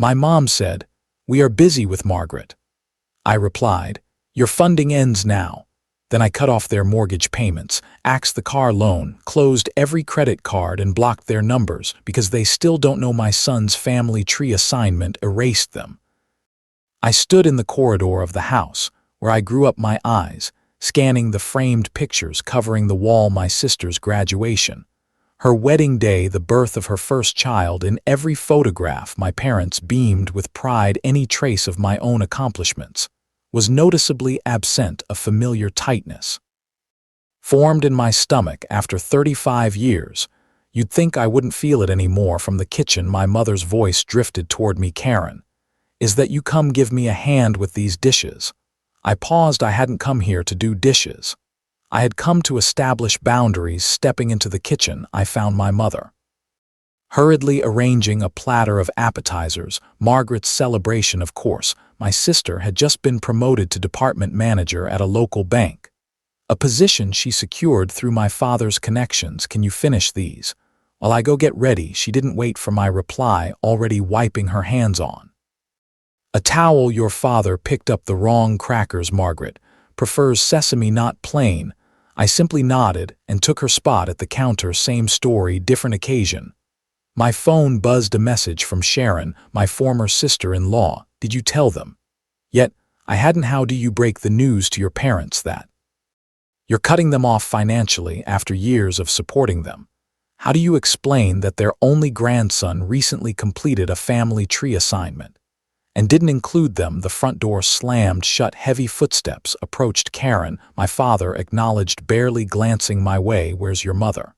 My mom said, "We are busy with Margaret." I replied, "Your funding ends now." Then I cut off their mortgage payments, axed the car loan, closed every credit card and blocked their numbers because they still don't know my son's family tree assignment erased them. I stood in the corridor of the house, where I grew up my eyes, scanning the framed pictures covering the wall my sister's graduation. Her wedding day, the birth of her first child, in every photograph my parents beamed with pride. Any trace of my own accomplishments was noticeably absent. A familiar tightness formed in my stomach after 35 years. You'd think I wouldn't feel it anymore. From the kitchen, my mother's voice drifted toward me. "Karen, is that you? Come give me a hand with these dishes." I paused. I hadn't come here to do dishes. I had come to establish boundaries. Stepping into the kitchen, I found my mother hurriedly arranging a platter of appetizers. Margaret's celebration, of course. My sister had just been promoted to department manager at a local bank, a position she secured through my father's connections. "Can you finish these while I go get ready?" She didn't wait for my reply, already wiping her hands on a towel. "Your father picked up the wrong crackers. Margaret prefers sesame, not plain." I simply nodded and took her spot at the counter. Same story, different occasion. My phone buzzed. A message from Sharon, my former sister-in-law. "Did you tell them yet?" I hadn't. "How do you break the news to your parents that you're cutting them off financially after years of supporting them? How do you explain that their only grandson recently completed a family tree assignment and didn't include them?" The front door slammed shut. Heavy footsteps approached. "Karen," my father acknowledged, barely glancing my way. "Where's your mother?"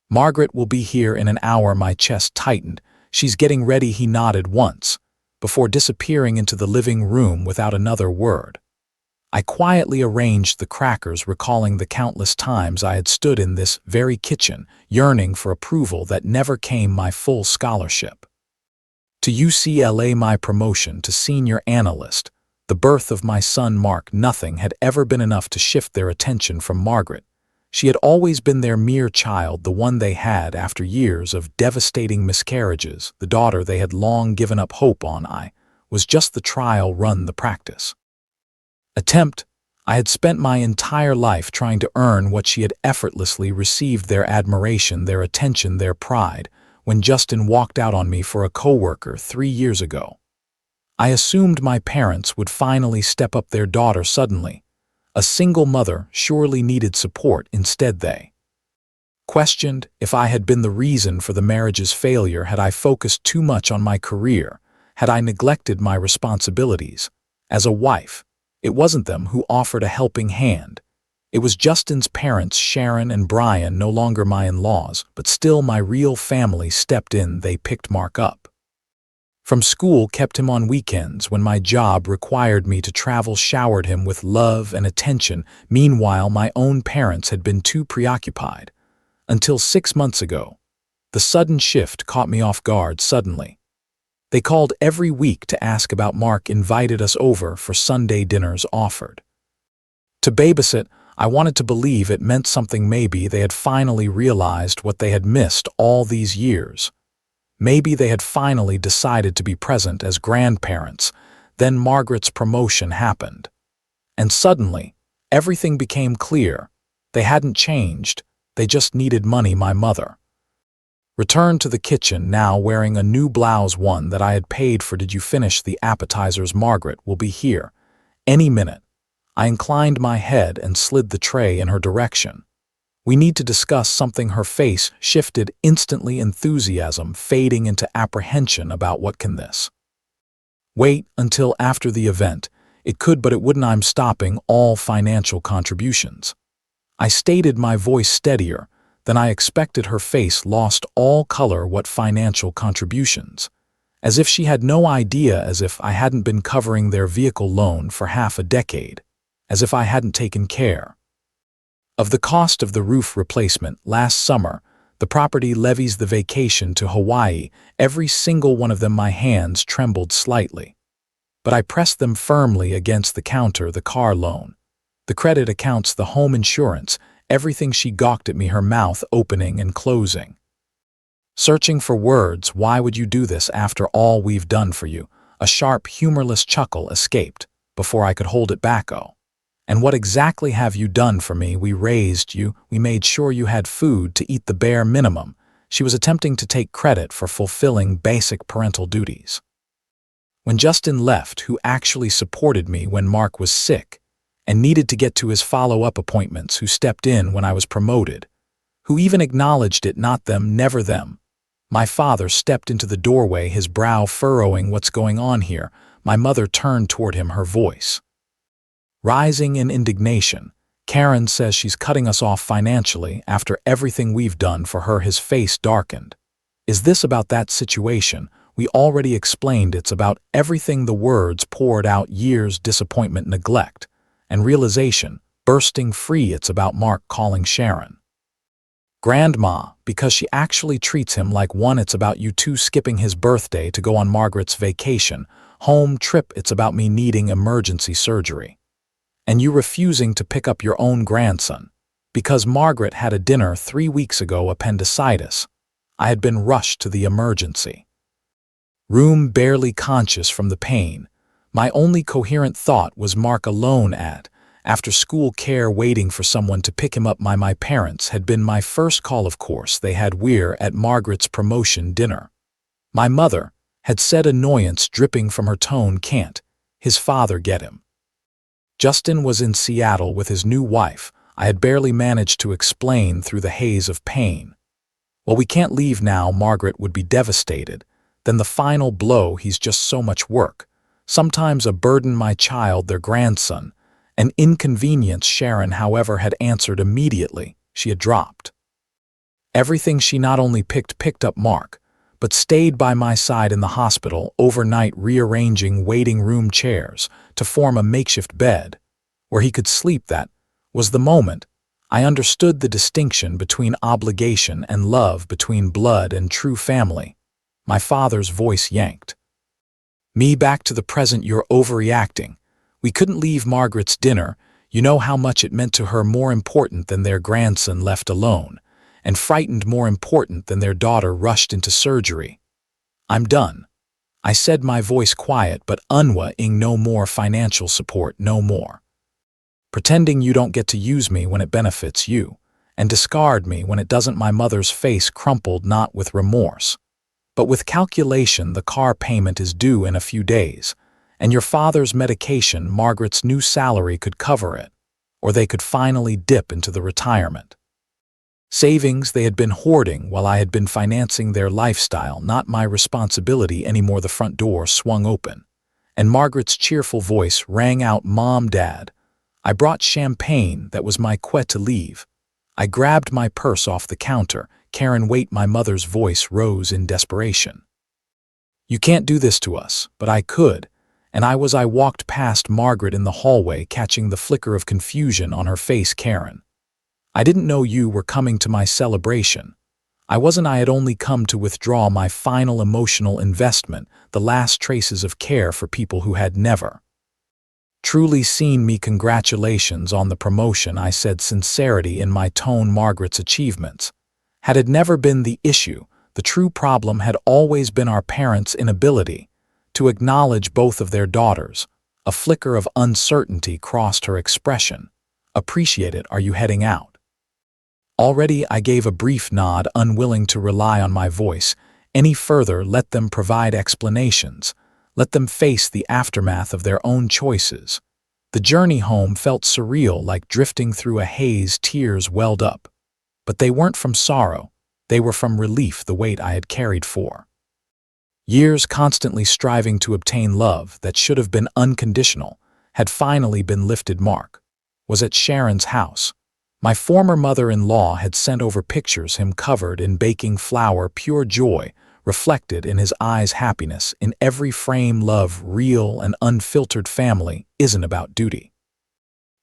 "Margaret will be here in an hour." My chest tightened. "She's getting ready." He nodded once, before disappearing into the living room without another word. I quietly arranged the crackers, recalling the countless times I had stood in this very kitchen, yearning for approval that never came. My full scholarship to UCLA, my promotion to senior analyst, the birth of my son Mark. Nothing had ever been enough to shift their attention from Margaret. She had always been their mere child, the one they had after years of devastating miscarriages, the daughter they had long given up hope on. I was just the trial run, the practice attempt. I had spent my entire life trying to earn what she had effortlessly received: their admiration, their attention, their pride. When Justin walked out on me for a coworker 3 years ago, I assumed my parents would finally step up. Their daughter, suddenly a single mother, surely needed support. Instead, they questioned if I had been the reason for the marriage's failure. Had I focused too much on my career? Had I neglected my responsibilities as a wife? It wasn't them who offered a helping hand. It was Justin's parents, Sharon and Brian, no longer my in-laws, but still my real family, stepped in. They picked Mark up from school, kept him on weekends when my job required me to travel, showered him with love and attention. Meanwhile, my own parents had been too preoccupied. Until 6 months ago, the sudden shift caught me off guard. Suddenly, they called every week to ask about Mark, invited us over for Sunday dinners, offered to babysit. I wanted to believe it meant something. Maybe they had finally realized what they had missed all these years. Maybe they had finally decided to be present as grandparents. Then Margaret's promotion happened, and suddenly everything became clear. They hadn't changed, they just needed money. My mother returned to the kitchen, now wearing a new blouse, one that I had paid for. "Did you finish the appetizers? Margaret will be here any minute." I inclined my head and slid the tray in her direction. "We need to discuss something." Her face shifted instantly, enthusiasm fading into apprehension. "About what? Can this wait until after the event?" "It could, but it wouldn't. I'm stopping all financial contributions." I stated, my voice steadier than I expected. Her face lost all color. "What financial contributions?" As if she had no idea, as if I hadn't been covering their vehicle loan for half a decade, as if I hadn't taken care of the cost of the roof replacement last summer, the property levies, the vacation to Hawaii, every single one of them. My hands trembled slightly, but I pressed them firmly against the counter. "The car loan, the credit accounts, the home insurance, everything." She gawked at me, her mouth opening and closing. Searching for words, why would you do this after all we've done for you? A sharp, humorless chuckle escaped before I could hold it back. Oh. And what exactly have you done for me? We raised you, we made sure you had food to eat, the bare minimum. She was attempting to take credit for fulfilling basic parental duties. When Justin left, who actually supported me when Mark was sick and needed to get to his follow-up appointments, who stepped in when I was promoted, who even acknowledged it, not them, never them. My father stepped into the doorway, his brow furrowing. What's going on here? My mother turned toward him, her voice rising in indignation. Karen says she's cutting us off financially after everything we've done for her. His face darkened. Is this about that situation? We already explained it's about everything. The words poured out, years, disappointment, neglect, and realization bursting free. It's about Mark calling Sharon Grandma because she actually treats him like one. It's about you two skipping his birthday to go on Margaret's vacation home trip. It's about me needing emergency surgery and you refusing to pick up your own grandson because Margaret had a dinner 3 weeks ago, appendicitis. I had been rushed to the emergency room, barely conscious from the pain. My only coherent thought was Mark alone at after-school care, waiting for someone to pick him up. My parents had been my first call. Of course, they had. We're at Margaret's promotion dinner. My mother had said, annoyance dripping from her tone. Can't his father get him? Justin was in Seattle with his new wife. I had barely managed to explain through the haze of pain. Well, we can't leave now. Margaret would be devastated. Then the final blow, he's just so much work. Sometimes a burden. My child, their grandson, an inconvenience. Sharon, however, had answered immediately. She had dropped everything. She not only picked up Mark, but stayed by my side in the hospital overnight, rearranging waiting room chairs to form a makeshift bed where he could sleep. That was the moment I understood the distinction between obligation and love, between blood and true family. My father's voice yanked me back to the present. You're overreacting. We couldn't leave Margaret's dinner. You know how much it meant to her. More important than their grandson left alone, and frightened. More important than their daughter rushed into surgery. I'm done, I said, my voice quiet but unwilling. No more financial support, no more pretending. You don't get to use me when it benefits you, and discard me when it doesn't. My mother's face crumpled, not with remorse, but with calculation. The car payment is due in a few days, and your father's medication. Margaret's new salary could cover it, or they could finally dip into the retirement savings they had been hoarding while I had been financing their lifestyle. Not my responsibility anymore. The front door swung open, and Margaret's cheerful voice rang out, Mom, Dad, I brought champagne. That was my quet to leave. I grabbed my purse off the counter. Karen, wait. My mother's voice rose in desperation. You can't do this to us, but I could. And I walked past Margaret in the hallway, catching the flicker of confusion on her face. Karen, I didn't know you were coming to my celebration. I wasn't. I had only come to withdraw my final emotional investment, the last traces of care for people who had never truly seen me. Congratulations on the promotion, I said, sincerity in my tone. Margaret's achievements had never been the issue. The true problem had always been our parents' inability to acknowledge both of their daughters. A flicker of uncertainty crossed her expression. Appreciate it. Are you heading out already? I gave a brief nod, unwilling to rely on my voice any further. Let them provide explanations. Let them face the aftermath of their own choices. The journey home felt surreal, like drifting through a haze. Tears welled up. But they weren't from sorrow. They were from relief. The weight I had carried for years, constantly striving to obtain love that should have been unconditional, had finally been lifted. Mark was at Sharon's house. My former mother-in-law had sent over pictures, him covered in baking flour, pure joy reflected in his eyes, happiness in every frame. Love, real and unfiltered. Family isn't about duty.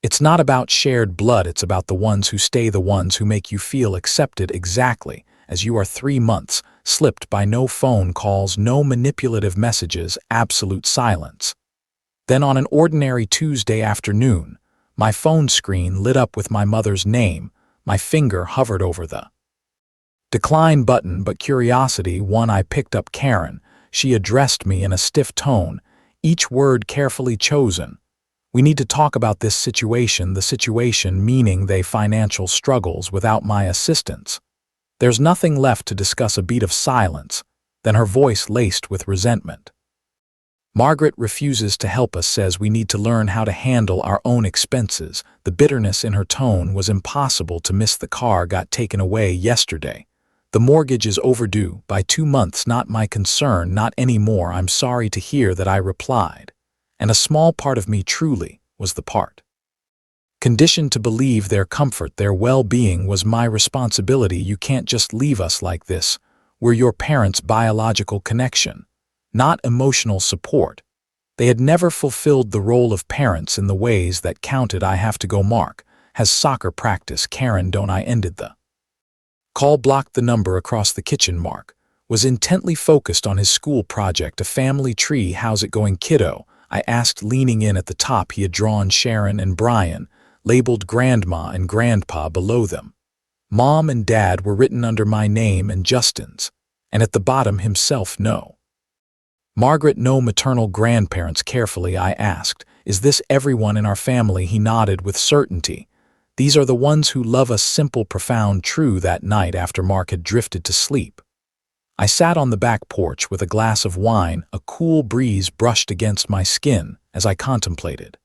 It's not about shared blood. It's about the ones who stay, the ones who make you feel accepted exactly as you are. 3 months slipped by. No phone calls, no manipulative messages, absolute silence. Then on an ordinary Tuesday afternoon, my phone screen lit up with my mother's name. My finger hovered over the Decline button, but curiosity won. I picked up Karen. She addressed me in a stiff tone, each word carefully chosen. We need to talk about this situation, the situation meaning they financial struggles without my assistance. There's nothing left to discuss. A beat of silence, then her voice laced with resentment. Margaret refuses to help us, says we need to learn how to handle our own expenses. The bitterness in her tone was impossible to miss. The car got taken away yesterday. The mortgage is overdue by 2 months. Not my concern, not anymore. I'm sorry to hear that, I replied. And a small part of me truly was the part conditioned to believe their comfort, their well-being was my responsibility. You can't just leave us like this. We're your parents' biological connection, not emotional support. They had never fulfilled the role of parents in the ways that counted. I have to go. Mark has soccer practice. Karen, don't I? Ended the call, blocked the number across the kitchen. Mark was intently focused on his school project, a family tree. How's it going, kiddo? I asked, leaning in. At the top he had drawn Sharon and Brian, labeled Grandma and Grandpa below them. Mom and Dad were written under my name and Justin's, and at the bottom himself, no. Margaret, no maternal grandparents. Carefully I asked, is this everyone in our family? He nodded with certainty. These are the ones who love us. Simple, profound, true. That night after Mark had drifted to sleep, I sat on the back porch with a glass of wine. A cool breeze brushed against my skin as I contemplated.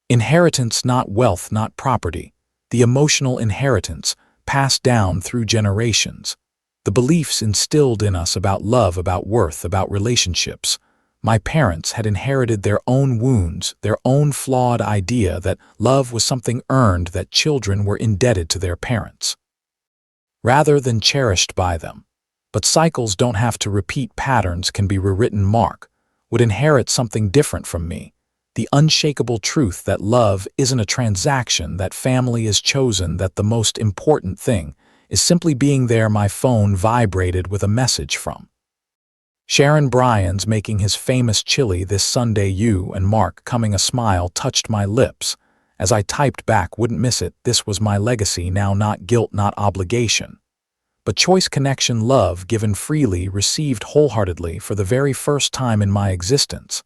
Inheritance, not wealth, not property. The emotional inheritance passed down through generations. The beliefs instilled in us about love, about worth, about relationships. My parents had inherited their own wounds, their own flawed idea that love was something earned, that children were indebted to their parents rather than cherished by them. But cycles don't have to repeat, patterns can be rewritten. Mark would inherit something different from me. The unshakable truth that love isn't a transaction, that family is chosen, that the most important thing is simply being there. My phone vibrated with a message from Sharon. Brian's making his famous chili this Sunday. You and Mark coming. A smile touched my lips as I typed back, wouldn't miss it. This was my legacy now, not guilt, not obligation, but choice, connection, love given freely, received wholeheartedly. For the very first time in my existence,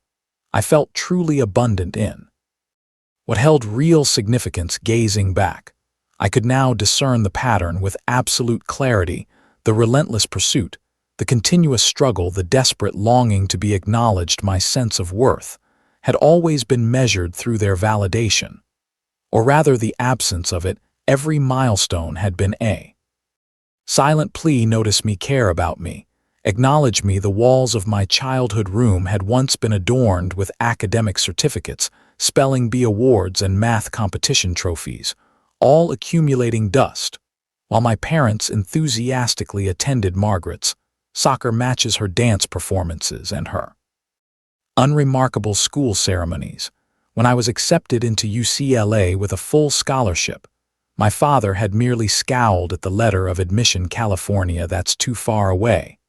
I felt truly abundant in what held real significance. Gazing back, I could now discern the pattern with absolute clarity, the relentless pursuit, the continuous struggle, the desperate longing to be acknowledged. My sense of worth had always been measured through their validation, or rather the absence of it. Every milestone had been a silent plea: notice me, care about me, acknowledge me. The walls of my childhood room had once been adorned with academic certificates, spelling bee awards, and math competition trophies, all accumulating dust, while my parents enthusiastically attended Margaret's soccer matches, her dance performances, and her unremarkable school ceremonies. When I was accepted into UCLA with a full scholarship, my father had merely scowled at the letter of admission. California, that's too far away.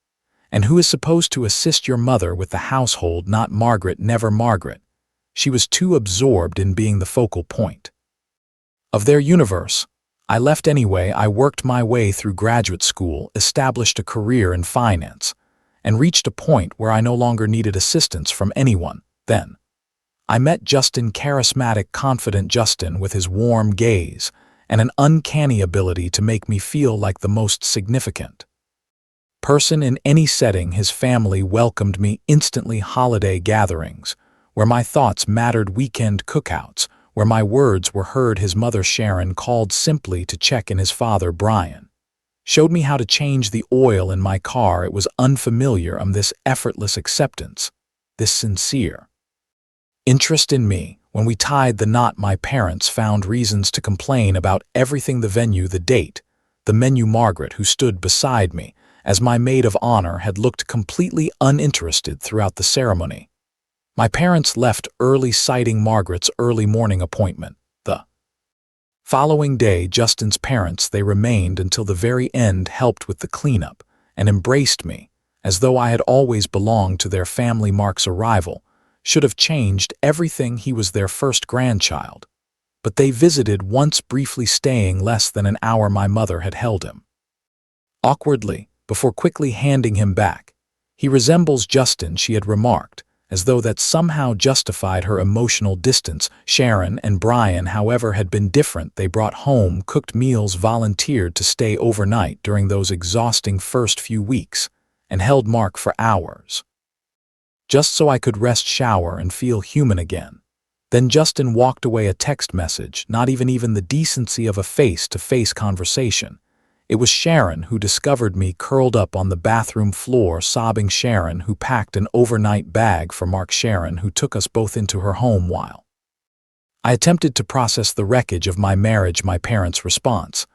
And who is supposed to assist your mother with the household? Not Margaret, never Margaret. She was too absorbed in being the focal point of their universe. I left anyway. I worked my way through graduate school, established a career in finance, and reached a point where I no longer needed assistance from anyone. Then I met Justin, charismatic, confident Justin, with his warm gaze and an uncanny ability to make me feel like the most significant person in any setting. His family welcomed me instantly. Holiday gatherings, where my thoughts mattered, weekend cookouts, where my words were heard. His mother, Sharon, called simply to check in. His father, Brian, showed me how to change the oil in my car. It was unfamiliar. This effortless acceptance, this sincere interest in me. When we tied the knot, my parents found reasons to complain about everything: the venue, the date, the menu. Margaret, who stood beside me as my maid of honor, had looked completely uninterested throughout the ceremony. My parents left early, citing Margaret's early morning appointment. The following day, Justin's parents, they remained until the very end, helped with the cleanup, and embraced me as though I had always belonged to their family. Mark's arrival should have changed everything. He was their first grandchild. But they visited once, briefly staying less than an hour. My mother had held him awkwardly, before quickly handing him back. He resembles Justin, she had remarked, as though that somehow justified her emotional distance. Sharon and Brian, however, had been different. They brought home cooked meals, volunteered to stay overnight during those exhausting first few weeks, and held Mark for hours, just so I could rest, shower, and feel human again. Then Justin walked away, a text message, not even the decency of a face-to-face conversation. It was Sharon who discovered me curled up on the bathroom floor, sobbing. Sharon who packed an overnight bag for Mark. Sharon who took us both into her home while I attempted to process the wreckage of my marriage. My parents' response.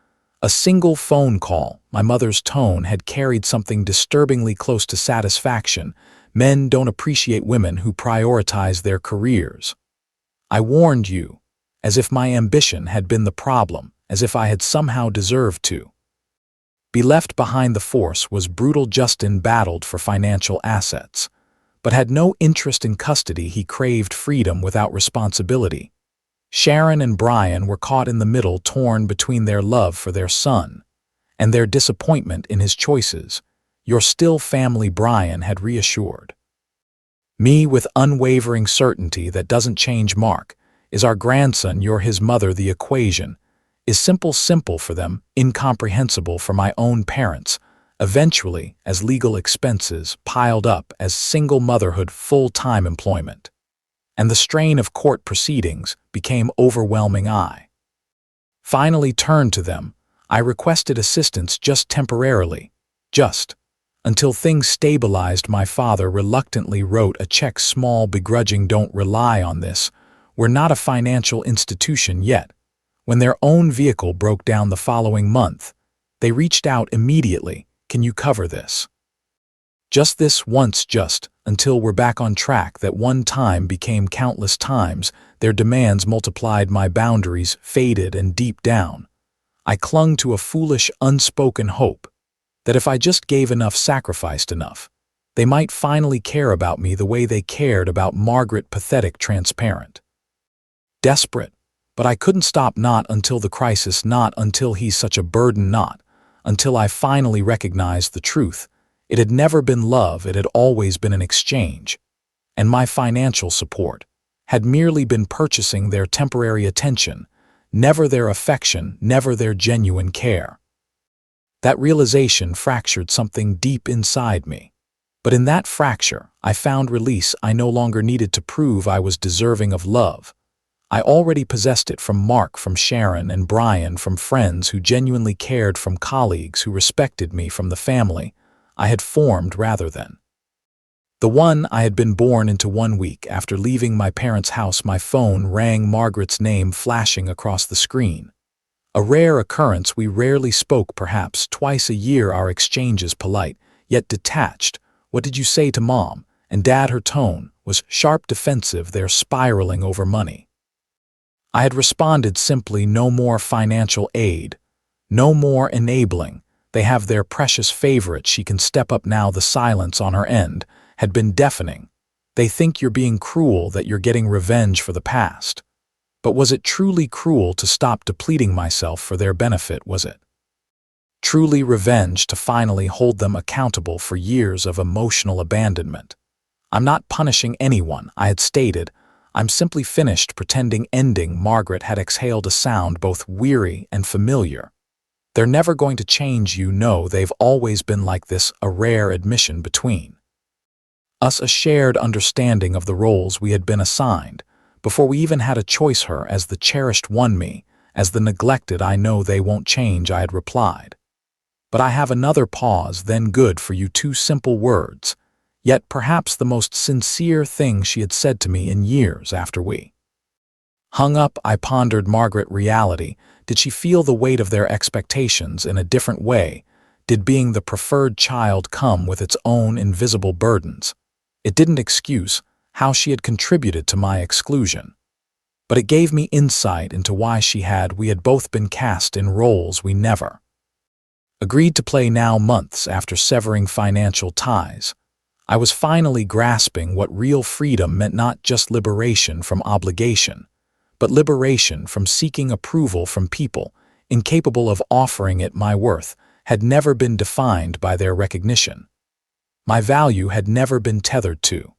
A single phone call. My mother's tone had carried something disturbingly close to satisfaction. Men don't appreciate women who prioritize their careers. I warned you, as if my ambition had been the problem, as if I had somehow deserved to be left behind. The force was brutal. Justin battled for financial assets, but had no interest in custody. He craved freedom without responsibility. Sharon and Brian were caught in the middle, torn between their love for their son and their disappointment in his choices. You're still family, Brian had reassured me with unwavering certainty. That doesn't change. Mark is our grandson, you're his mother. The equation is simple for them, incomprehensible for my own parents. Eventually, as legal expenses piled up, as single motherhood, full-time employment, and the strain of court proceedings became overwhelming, I finally turned to them. I requested assistance, just temporarily, just until things stabilized. My father reluctantly wrote a check, small, begrudging. Don't rely on this. We're not a financial institution yet. When their own vehicle broke down the following month, they reached out immediately. Can you cover this? Just this once, just until we're back on track. That one time became countless times. Their demands multiplied. My boundaries faded, and deep down, I clung to a foolish, unspoken hope that if I just gave enough, sacrificed enough, they might finally care about me the way they cared about Margaret. Pathetic, transparent, desperate. But I couldn't stop, not until the crisis, not until he's such a burden, not until I finally recognized the truth. It had never been love, it had always been an exchange. And my financial support had merely been purchasing their temporary attention, never their affection, never their genuine care. That realization fractured something deep inside me. But in that fracture, I found release. I no longer needed to prove I was deserving of love. I already possessed it, from Mark, from Sharon and Brian, from friends who genuinely cared, from colleagues who respected me, from the family I had formed rather than the one I had been born into. 1 week after leaving my parents' house, my phone rang, Margaret's name flashing across the screen. A rare occurrence. We rarely spoke, perhaps twice a year. Our exchanges polite, yet detached. What did you say to Mom and Dad? Her tone was sharp, defensive. They're spiraling over money. I had responded simply, no more financial aid, no more enabling. They have their precious favorite. She can step up now. The silence on her end had been deafening. They think you're being cruel, that you're getting revenge for the past. But was it truly cruel to stop depleting myself for their benefit? Was it truly revenge to finally hold them accountable for years of emotional abandonment? I'm not punishing anyone, I had stated. I'm simply finished pretending. Ending. Margaret had exhaled a sound both weary and familiar. They're never going to change, you know. They've always been like this. A rare admission between us, a shared understanding of the roles we had been assigned, before we even had a choice. Her as the cherished one, me as the neglected. I know they won't change, I had replied. But I have another pause, then good for you. 2 simple words, yet perhaps the most sincere thing she had said to me in years. After we hung up, I pondered Margaret. Reality. Did she feel the weight of their expectations in a different way? Did being the preferred child come with its own invisible burdens? It didn't excuse how she had contributed to my exclusion, but it gave me insight into why we had both been cast in roles we never agreed to play. Now, months after severing financial ties, I was finally grasping what real freedom meant. Not just liberation from obligation, but liberation from seeking approval from people incapable of offering it. My worth had never been defined by their recognition. My value had never been tethered to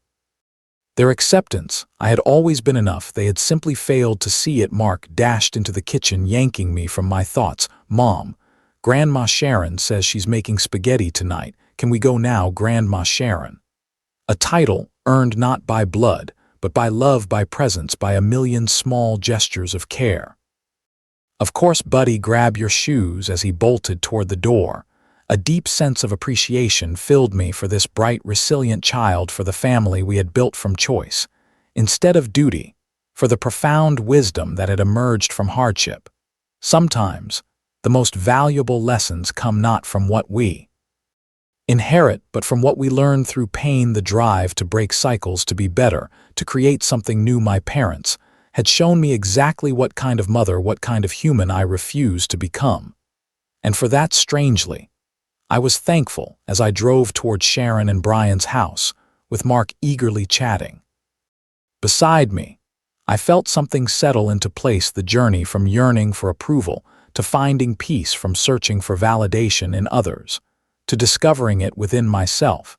their acceptance. I had always been enough. They had simply failed to see it. Mark dashed into the kitchen, yanking me from my thoughts. "Mom, Grandma Sharon says she's making spaghetti tonight. Can we go now, Grandma Sharon?" A title earned not by blood, but by love, by presence, by a million small gestures of care. "Of course, Buddy, grab your shoes," as he bolted toward the door. A deep sense of appreciation filled me for this bright, resilient child, for the family we had built from choice, instead of duty, for the profound wisdom that had emerged from hardship. Sometimes, the most valuable lessons come not from what we inherit, but from what we learn through pain. The drive to break cycles, to be better, to create something new. My parents had shown me exactly what kind of mother, what kind of human I refused to become. And for that, strangely, I was thankful as I drove toward Sharon and Brian's house, with Mark eagerly chatting beside me. I felt something settle into place. The journey from yearning for approval to finding peace, from searching for validation in others to discovering it within myself,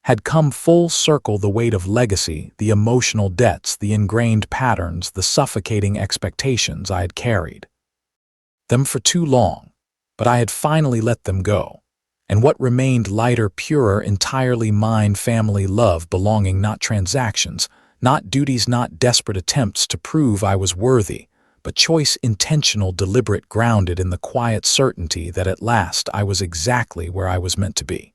had come full circle. The weight of legacy, the emotional debts, the ingrained patterns, the suffocating expectations I had carried them for too long, but I had finally let them go. And what remained lighter, purer, entirely mine. Family, love, belonging, not transactions, not duties, not desperate attempts to prove I was worthy, but choice, intentional, deliberate, grounded in the quiet certainty that at last I was exactly where I was meant to be.